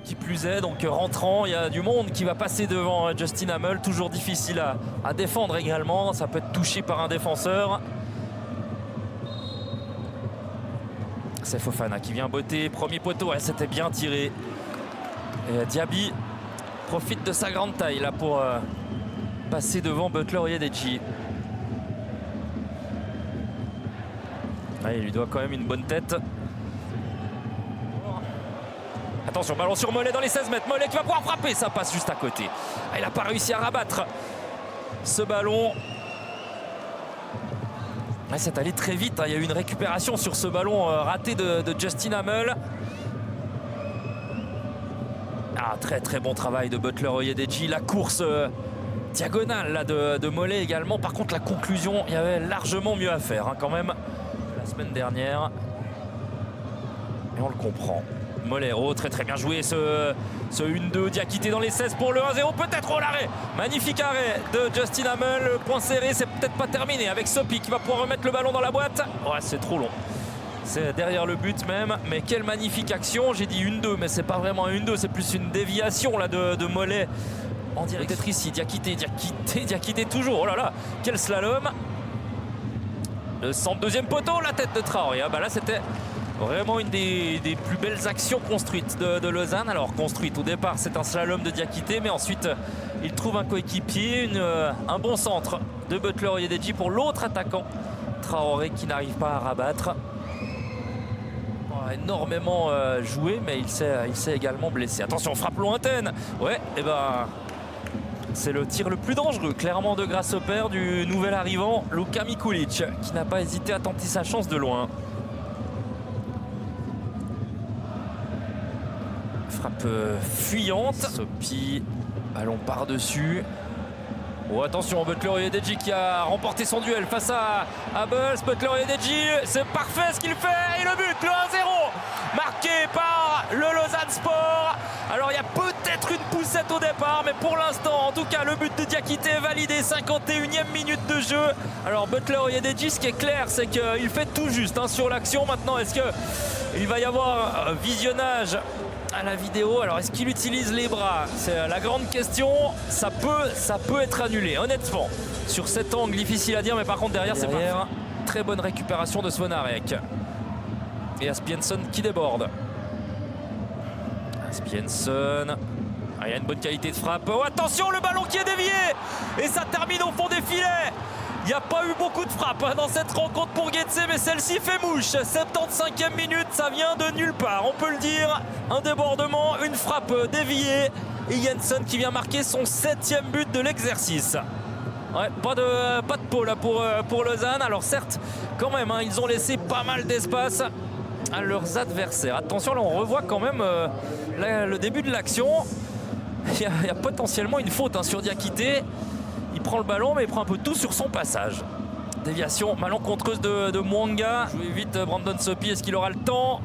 Qui plus est, donc rentrant, il y a du monde qui va passer devant Justin Hamel, toujours difficile à défendre également, ça peut être touché par un défenseur. C'est Fofana qui vient botter, premier poteau, ouais, c'était bien tiré. Et Diaby profite de sa grande taille là pour passer devant Butler Oyedeji. Ouais, il lui doit quand même une bonne tête. Attention, ballon sur Mollet dans les 16 mètres. Mollet qui va pouvoir frapper, ça passe juste à côté. Ah, il n'a pas réussi à rabattre ce ballon. Ouais, c'est allé très vite, hein. Il y a eu une récupération sur ce ballon raté de Justin Hamel. Ah, très très bon travail de Butler Oyedeji. La course diagonale là, de Mollet également. Par contre, la conclusion, il y avait largement mieux à faire hein, quand même la semaine dernière. Et on le comprend. Molero, très très bien joué ce 1-2, Diakité dans les 16 pour le 1-0, peut-être l'arrêt, magnifique arrêt de Justin Hamel, le point serré, c'est peut-être pas terminé avec Sopi qui va pouvoir remettre le ballon dans la boîte. Ouais, c'est trop long, c'est derrière le but même, mais quelle magnifique action, j'ai dit 1-2, mais c'est pas vraiment un 1-2, c'est plus une déviation là de Mollet en direct. Peut-être ici, Diakité toujours, oh là là, quel slalom. Le centre, deuxième poteau, la tête de Traoré, ah bah là c'était vraiment une des plus belles actions construites de Lausanne. Alors construite au départ, c'est un slalom de Diakité, mais ensuite il trouve un coéquipier, un bon centre de Butler Oyedeji pour l'autre attaquant, Traoré, qui n'arrive pas à rabattre. Énormément joué, mais il s'est également blessé. Attention, frappe lointaine. Ouais, et ben c'est le tir le plus dangereux, clairement, de Grasshopper, du nouvel arrivant Luka Mikulic, qui n'a pas hésité à tenter sa chance de loin. Frappe fuyante. Sopi, ballon par-dessus. Oh, attention, Butler Oyedeji qui a remporté son duel face à Bulls. Butler Oyedeji, c'est parfait ce qu'il fait. Et le but, le 1-0, marqué par le Lausanne Sport. Alors, il y a peut-être une poussette au départ, mais pour l'instant, en tout cas, le but de Diakité est validé. 51e minute de jeu. Alors, Butler Oyedeji, ce qui est clair, c'est qu'il fait tout juste hein, sur l'action. Maintenant, est-ce qu'il va y avoir un visionnage à la vidéo? Alors, est-ce qu'il utilise les bras? C'est la grande question. Ça peut être annulé, honnêtement. Sur cet angle, difficile à dire, mais par contre, derrière, c'est pas très bonne récupération de Svonarek. Et Aspienson qui déborde. Aspienson. Ah, il y a une bonne qualité de frappe. Oh, attention, le ballon qui est dévié! Et ça termine au fond des filets. Il n'y a pas eu beaucoup de frappes dans cette rencontre pour Getse, mais celle-ci fait mouche. 75e minute, ça vient de nulle part, on peut le dire. Un débordement, une frappe déviée. Et Jensen qui vient marquer son 7e but de l'exercice. Ouais, pas de peau là pour Lausanne. Alors certes, quand même, hein, ils ont laissé pas mal d'espace à leurs adversaires. Attention, là on revoit quand même le début de l'action. Il y a potentiellement une faute hein, sur Diakité. Il prend le ballon, mais il prend un peu tout sur son passage. Déviation malencontreuse de Mwanga. Jouez vite Brandon Sopi, est-ce qu'il aura le temps?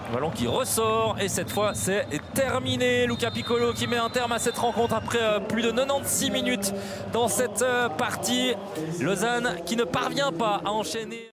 Le ballon qui ressort, et cette fois c'est terminé. Luca Piccolo qui met un terme à cette rencontre après plus de 96 minutes dans cette partie. Lausanne qui ne parvient pas à enchaîner.